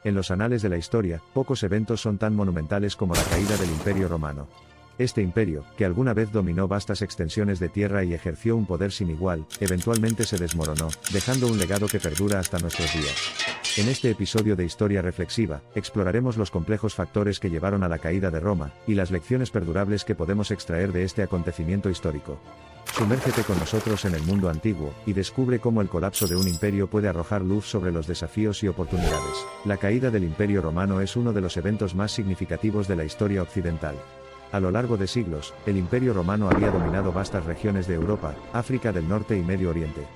En los anales de la historia, pocos eventos son tan monumentales como la caída del Imperio Romano. Este imperio, que alguna vez dominó vastas extensiones de tierra y ejerció un poder sin igual, eventualmente se desmoronó, dejando un legado que perdura hasta nuestros días. En este episodio de Historia Reflexiva, exploraremos los complejos factores que llevaron a la caída de Roma, y las lecciones perdurables que podemos extraer de este acontecimiento histórico. Sumérgete con nosotros en el mundo antiguo, y descubre cómo el colapso de un imperio puede arrojar luz sobre los desafíos y oportunidades. La caída del Imperio Romano es uno de los eventos más significativos de la historia occidental. A lo largo de siglos, el Imperio Romano había dominado vastas regiones de Europa, África del Norte y Medio Oriente.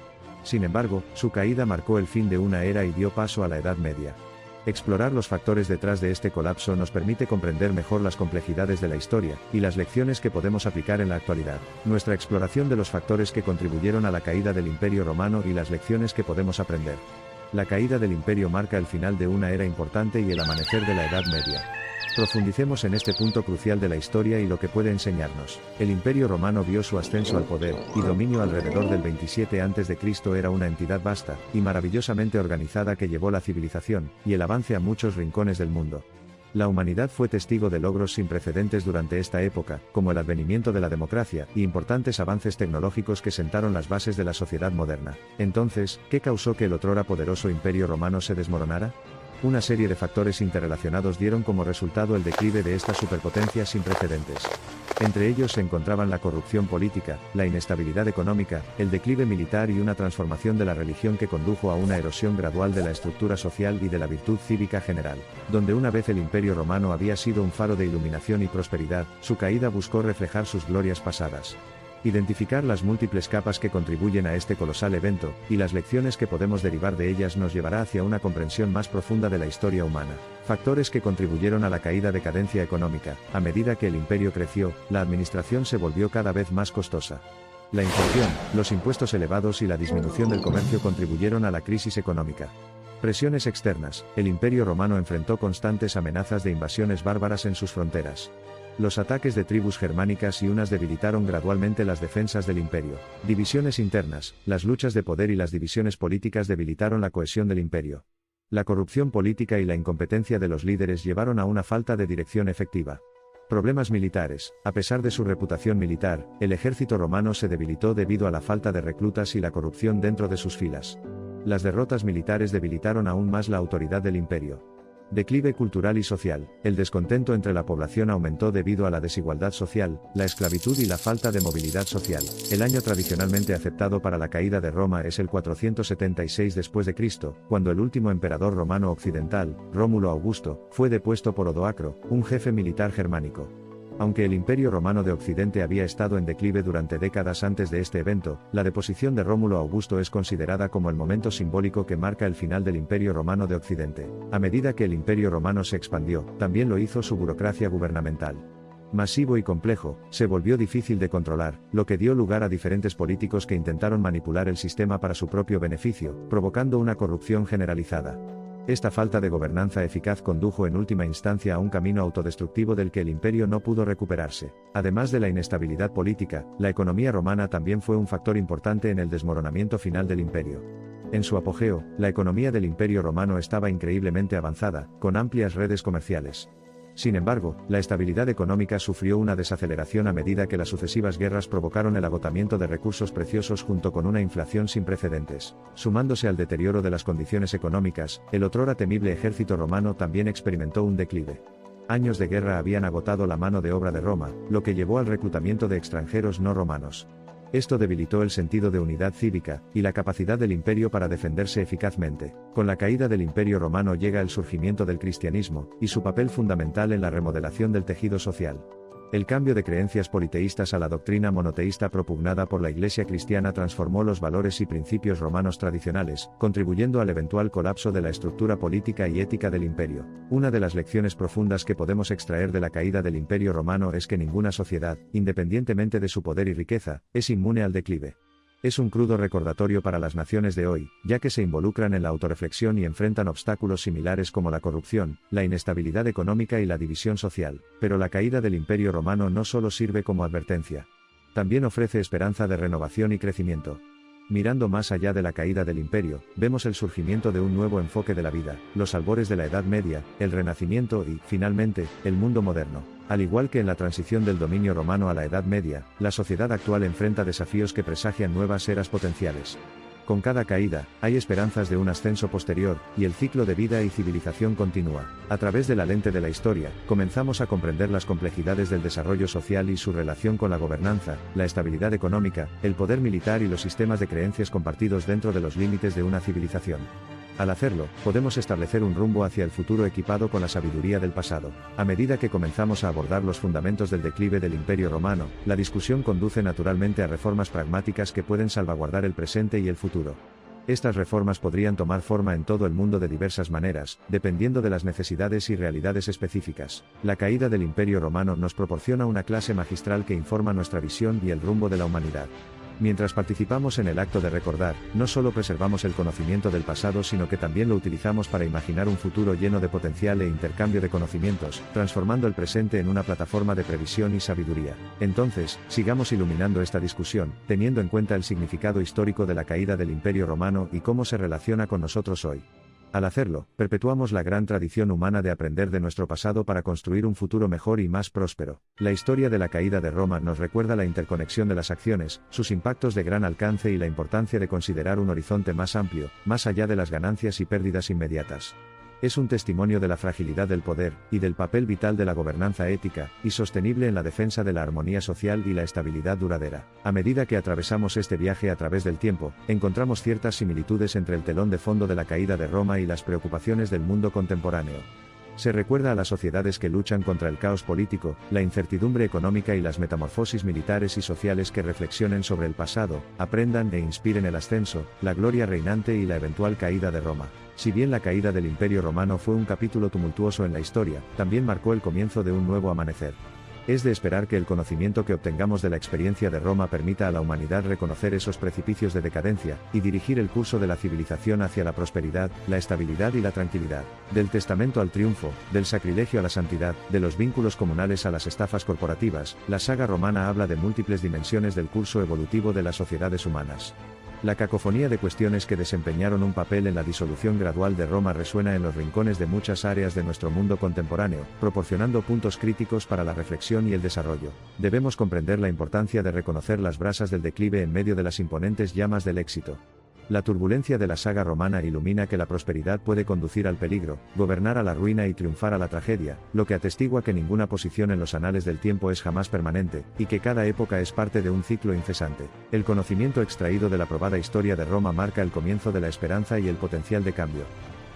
Sin embargo, su caída marcó el fin de una era y dio paso a la Edad Media. Explorar los factores detrás de este colapso nos permite comprender mejor las complejidades de la historia, y las lecciones que podemos aplicar en la actualidad. Nuestra exploración de los factores que contribuyeron a la caída del Imperio Romano y las lecciones que podemos aprender. La caída del imperio marca el final de una era importante y el amanecer de la Edad Media. Profundicemos en este punto crucial de la historia y lo que puede enseñarnos. El Imperio Romano vio su ascenso al poder y dominio alrededor del 27 a.C. Era una entidad vasta y maravillosamente organizada que llevó la civilización y el avance a muchos rincones del mundo. La humanidad fue testigo de logros sin precedentes durante esta época, como el advenimiento de la democracia y importantes avances tecnológicos que sentaron las bases de la sociedad moderna. Entonces, ¿qué causó que el otrora poderoso Imperio Romano se desmoronara? Una serie de factores interrelacionados dieron como resultado el declive de esta superpotencia sin precedentes. Entre ellos se encontraban la corrupción política, la inestabilidad económica, el declive militar y una transformación de la religión que condujo a una erosión gradual de la estructura social y de la virtud cívica general. Donde una vez el Imperio Romano había sido un faro de iluminación y prosperidad, su caída buscó reflejar sus glorias pasadas. Identificar las múltiples capas que contribuyen a este colosal evento, y las lecciones que podemos derivar de ellas nos llevará hacia una comprensión más profunda de la historia humana. Factores que contribuyeron a la caída: decadencia económica. A medida que el imperio creció, la administración se volvió cada vez más costosa. La inflación, los impuestos elevados y la disminución del comercio contribuyeron a la crisis económica. Presiones externas. El Imperio Romano enfrentó constantes amenazas de invasiones bárbaras en sus fronteras. Los ataques de tribus germánicas y unas debilitaron gradualmente las defensas del imperio. Divisiones internas. Las luchas de poder y las divisiones políticas debilitaron la cohesión del imperio. La corrupción política y la incompetencia de los líderes llevaron a una falta de dirección efectiva. Problemas militares. A pesar de su reputación militar, el ejército romano se debilitó debido a la falta de reclutas y la corrupción dentro de sus filas. Las derrotas militares debilitaron aún más la autoridad del imperio. Declive cultural y social. El descontento entre la población aumentó debido a la desigualdad social, la esclavitud y la falta de movilidad social. El año tradicionalmente aceptado para la caída de Roma es el 476 d.C., cuando el último emperador romano occidental, Rómulo Augusto, fue depuesto por Odoacro, un jefe militar germánico. Aunque el Imperio Romano de Occidente había estado en declive durante décadas antes de este evento, la deposición de Rómulo Augusto es considerada como el momento simbólico que marca el final del Imperio Romano de Occidente. A medida que el Imperio Romano se expandió, también lo hizo su burocracia gubernamental. Masivo y complejo, se volvió difícil de controlar, lo que dio lugar a diferentes políticos que intentaron manipular el sistema para su propio beneficio, provocando una corrupción generalizada. Esta falta de gobernanza eficaz condujo en última instancia a un camino autodestructivo del que el imperio no pudo recuperarse. Además de la inestabilidad política, la economía romana también fue un factor importante en el desmoronamiento final del imperio. En su apogeo, la economía del Imperio Romano estaba increíblemente avanzada, con amplias redes comerciales. Sin embargo, la estabilidad económica sufrió una desaceleración a medida que las sucesivas guerras provocaron el agotamiento de recursos preciosos junto con una inflación sin precedentes. Sumándose al deterioro de las condiciones económicas, el otrora temible ejército romano también experimentó un declive. Años de guerra habían agotado la mano de obra de Roma, lo que llevó al reclutamiento de extranjeros no romanos. Esto debilitó el sentido de unidad cívica, y la capacidad del imperio para defenderse eficazmente. Con la caída del Imperio Romano llega el surgimiento del cristianismo, y su papel fundamental en la remodelación del tejido social. El cambio de creencias politeístas a la doctrina monoteísta propugnada por la Iglesia cristiana transformó los valores y principios romanos tradicionales, contribuyendo al eventual colapso de la estructura política y ética del imperio. Una de las lecciones profundas que podemos extraer de la caída del Imperio Romano es que ninguna sociedad, independientemente de su poder y riqueza, es inmune al declive. Es un crudo recordatorio para las naciones de hoy, ya que se involucran en la autorreflexión y enfrentan obstáculos similares como la corrupción, la inestabilidad económica y la división social. Pero la caída del Imperio Romano no solo sirve como advertencia. También ofrece esperanza de renovación y crecimiento. Mirando más allá de la caída del imperio, vemos el surgimiento de un nuevo enfoque de la vida, los albores de la Edad Media, el Renacimiento y, finalmente, el mundo moderno. Al igual que en la transición del dominio romano a la Edad Media, la sociedad actual enfrenta desafíos que presagian nuevas eras potenciales. Con cada caída, hay esperanzas de un ascenso posterior, y el ciclo de vida y civilización continúa. A través de la lente de la historia, comenzamos a comprender las complejidades del desarrollo social y su relación con la gobernanza, la estabilidad económica, el poder militar y los sistemas de creencias compartidos dentro de los límites de una civilización. Al hacerlo, podemos establecer un rumbo hacia el futuro equipado con la sabiduría del pasado. A medida que comenzamos a abordar los fundamentos del declive del Imperio Romano, la discusión conduce naturalmente a reformas pragmáticas que pueden salvaguardar el presente y el futuro. Estas reformas podrían tomar forma en todo el mundo de diversas maneras, dependiendo de las necesidades y realidades específicas. La caída del Imperio Romano nos proporciona una clase magistral que informa nuestra visión y el rumbo de la humanidad. Mientras participamos en el acto de recordar, no solo preservamos el conocimiento del pasado sino que también lo utilizamos para imaginar un futuro lleno de potencial e intercambio de conocimientos, transformando el presente en una plataforma de previsión y sabiduría. Entonces, sigamos iluminando esta discusión, teniendo en cuenta el significado histórico de la caída del Imperio Romano y cómo se relaciona con nosotros hoy. Al hacerlo, perpetuamos la gran tradición humana de aprender de nuestro pasado para construir un futuro mejor y más próspero. La historia de la caída de Roma nos recuerda la interconexión de las acciones, sus impactos de gran alcance y la importancia de considerar un horizonte más amplio, más allá de las ganancias y pérdidas inmediatas. Es un testimonio de la fragilidad del poder, y del papel vital de la gobernanza ética y sostenible en la defensa de la armonía social y la estabilidad duradera. A medida que atravesamos este viaje a través del tiempo, encontramos ciertas similitudes entre el telón de fondo de la caída de Roma y las preocupaciones del mundo contemporáneo. Se recuerda a las sociedades que luchan contra el caos político, la incertidumbre económica y las metamorfosis militares y sociales que reflexionen sobre el pasado, aprendan e inspiren el ascenso, la gloria reinante y la eventual caída de Roma. Si bien la caída del Imperio Romano fue un capítulo tumultuoso en la historia, también marcó el comienzo de un nuevo amanecer. Es de esperar que el conocimiento que obtengamos de la experiencia de Roma permita a la humanidad reconocer esos precipicios de decadencia, y dirigir el curso de la civilización hacia la prosperidad, la estabilidad y la tranquilidad. Del testamento al triunfo, del sacrilegio a la santidad, de los vínculos comunales a las estafas corporativas, la saga romana habla de múltiples dimensiones del curso evolutivo de las sociedades humanas. La cacofonía de cuestiones que desempeñaron un papel en la disolución gradual de Roma resuena en los rincones de muchas áreas de nuestro mundo contemporáneo, proporcionando puntos críticos para la reflexión y el desarrollo. Debemos comprender la importancia de reconocer las brasas del declive en medio de las imponentes llamas del éxito. La turbulencia de la saga romana ilumina que la prosperidad puede conducir al peligro, gobernar a la ruina y triunfar a la tragedia, lo que atestigua que ninguna posición en los anales del tiempo es jamás permanente, y que cada época es parte de un ciclo incesante. El conocimiento extraído de la probada historia de Roma marca el comienzo de la esperanza y el potencial de cambio.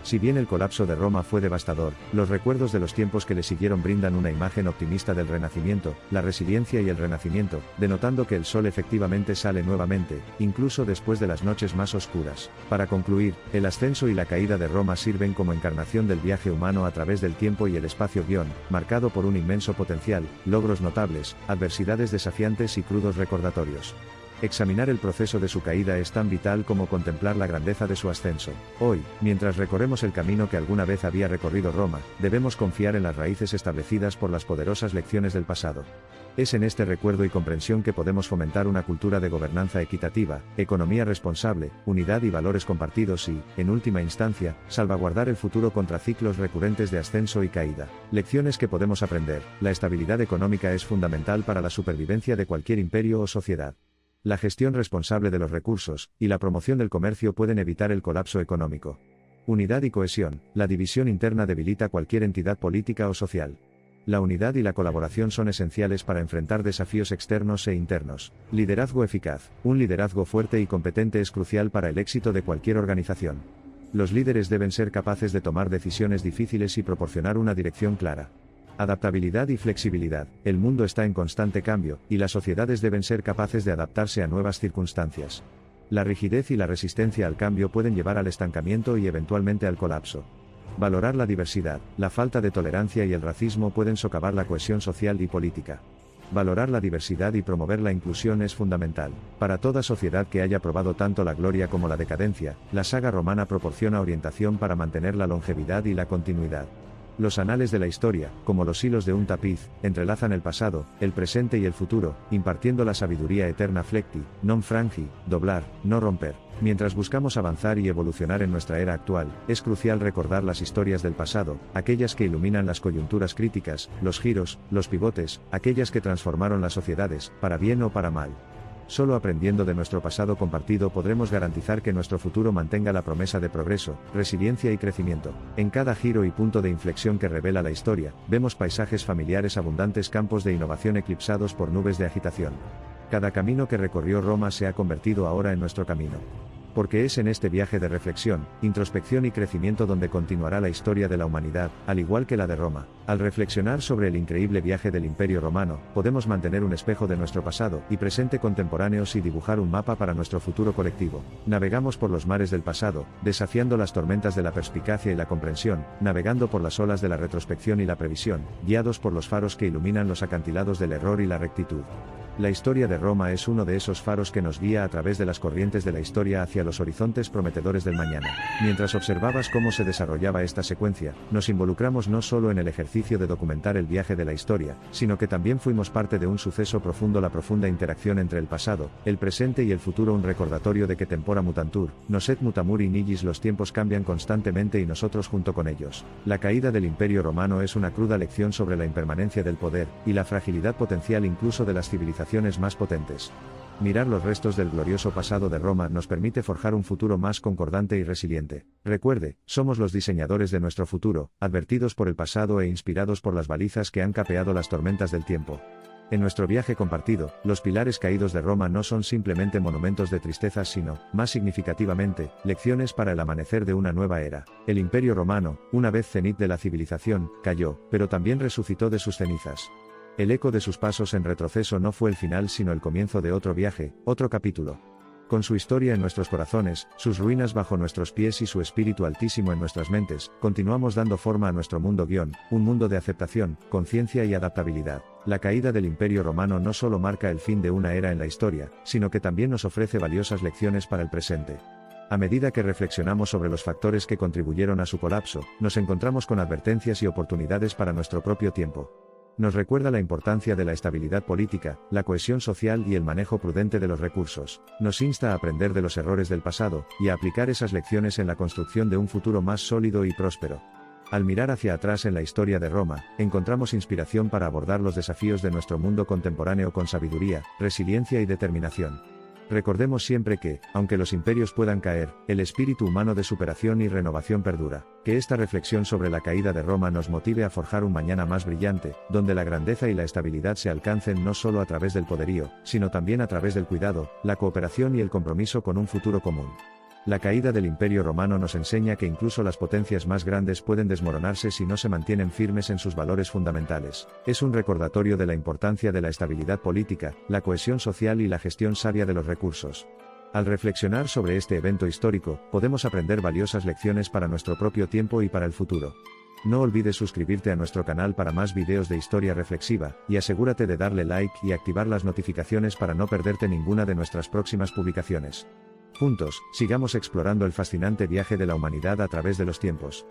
Si bien el colapso de Roma fue devastador, los recuerdos de los tiempos que le siguieron brindan una imagen optimista del Renacimiento, la resiliencia y el Renacimiento, denotando que el sol efectivamente sale nuevamente, incluso después de las noches más oscuras. Para concluir, el ascenso y la caída de Roma sirven como encarnación del viaje humano a través del tiempo y el espacio marcado por un inmenso potencial, logros notables, adversidades desafiantes y crudos recordatorios. Examinar el proceso de su caída es tan vital como contemplar la grandeza de su ascenso. Hoy, mientras recorremos el camino que alguna vez había recorrido Roma, debemos confiar en las raíces establecidas por las poderosas lecciones del pasado. Es en este recuerdo y comprensión que podemos fomentar una cultura de gobernanza equitativa, economía responsable, unidad y valores compartidos y, en última instancia, salvaguardar el futuro contra ciclos recurrentes de ascenso y caída. Lecciones que podemos aprender. La estabilidad económica es fundamental para la supervivencia de cualquier imperio o sociedad. La gestión responsable de los recursos, y la promoción del comercio pueden evitar el colapso económico. Unidad y cohesión. La división interna debilita cualquier entidad política o social. La unidad y la colaboración son esenciales para enfrentar desafíos externos e internos. Liderazgo eficaz. Un liderazgo fuerte y competente es crucial para el éxito de cualquier organización. Los líderes deben ser capaces de tomar decisiones difíciles y proporcionar una dirección clara. Adaptabilidad y flexibilidad. El mundo está en constante cambio, y las sociedades deben ser capaces de adaptarse a nuevas circunstancias. La rigidez y la resistencia al cambio pueden llevar al estancamiento y eventualmente al colapso. Valorar la diversidad, la falta de tolerancia y el racismo pueden socavar la cohesión social y política. Valorar la diversidad y promover la inclusión es fundamental. Para toda sociedad que haya probado tanto la gloria como la decadencia, la saga romana proporciona orientación para mantener la longevidad y la continuidad. Los anales de la historia, como los hilos de un tapiz, entrelazan el pasado, el presente y el futuro, impartiendo la sabiduría eterna flecti, non frangi, doblar, no romper. Mientras buscamos avanzar y evolucionar en nuestra era actual, es crucial recordar las historias del pasado, aquellas que iluminan las coyunturas críticas, los giros, los pivotes, aquellas que transformaron las sociedades, para bien o para mal. Solo aprendiendo de nuestro pasado compartido podremos garantizar que nuestro futuro mantenga la promesa de progreso, resiliencia y crecimiento. En cada giro y punto de inflexión que revela la historia, vemos paisajes familiares, abundantes campos de innovación eclipsados por nubes de agitación. Cada camino que recorrió Roma se ha convertido ahora en nuestro camino. Porque es en este viaje de reflexión, introspección y crecimiento donde continuará la historia de la humanidad, al igual que la de Roma. Al reflexionar sobre el increíble viaje del Imperio Romano, podemos mantener un espejo de nuestro pasado y presente contemporáneos y dibujar un mapa para nuestro futuro colectivo. Navegamos por los mares del pasado, desafiando las tormentas de la perspicacia y la comprensión, navegando por las olas de la retrospección y la previsión, guiados por los faros que iluminan los acantilados del error y la rectitud. La historia de Roma es uno de esos faros que nos guía a través de las corrientes de la historia hacia los horizontes prometedores del mañana. Mientras observabas cómo se desarrollaba esta secuencia, nos involucramos no solo en el ejercicio de documentar el viaje de la historia, sino que también fuimos parte de un suceso profundo, la profunda interacción entre el pasado, el presente y el futuro, un recordatorio de que tempora mutantur, noset mutamur in illis, los tiempos cambian constantemente y nosotros junto con ellos. La caída del Imperio Romano es una cruda lección sobre la impermanencia del poder, y la fragilidad potencial incluso de las civilizaciones más potentes. Mirar los restos del glorioso pasado de Roma nos permite forjar un futuro más concordante y resiliente. Recuerde, somos los diseñadores de nuestro futuro, advertidos por el pasado e inspirados por las balizas que han capeado las tormentas del tiempo. En nuestro viaje compartido, los pilares caídos de Roma no son simplemente monumentos de tristezas, sino, más significativamente, lecciones para el amanecer de una nueva era. El Imperio Romano, una vez cenit de la civilización, cayó, pero también resucitó de sus cenizas. El eco de sus pasos en retroceso no fue el final sino el comienzo de otro viaje, otro capítulo. Con su historia en nuestros corazones, sus ruinas bajo nuestros pies y su espíritu altísimo en nuestras mentes, continuamos dando forma a nuestro mundo un mundo de aceptación, conciencia y adaptabilidad. La caída del Imperio Romano no solo marca el fin de una era en la historia, sino que también nos ofrece valiosas lecciones para el presente. A medida que reflexionamos sobre los factores que contribuyeron a su colapso, nos encontramos con advertencias y oportunidades para nuestro propio tiempo. Nos recuerda la importancia de la estabilidad política, la cohesión social y el manejo prudente de los recursos. Nos insta a aprender de los errores del pasado, y a aplicar esas lecciones en la construcción de un futuro más sólido y próspero. Al mirar hacia atrás en la historia de Roma, encontramos inspiración para abordar los desafíos de nuestro mundo contemporáneo con sabiduría, resiliencia y determinación. Recordemos siempre que, aunque los imperios puedan caer, el espíritu humano de superación y renovación perdura. Que esta reflexión sobre la caída de Roma nos motive a forjar un mañana más brillante, donde la grandeza y la estabilidad se alcancen no solo a través del poderío, sino también a través del cuidado, la cooperación y el compromiso con un futuro común. La caída del Imperio Romano nos enseña que incluso las potencias más grandes pueden desmoronarse si no se mantienen firmes en sus valores fundamentales. Es un recordatorio de la importancia de la estabilidad política, la cohesión social y la gestión sabia de los recursos. Al reflexionar sobre este evento histórico, podemos aprender valiosas lecciones para nuestro propio tiempo y para el futuro. No olvides suscribirte a nuestro canal para más videos de historia reflexiva, y asegúrate de darle like y activar las notificaciones para no perderte ninguna de nuestras próximas publicaciones. Juntos, sigamos explorando el fascinante viaje de la humanidad a través de los tiempos.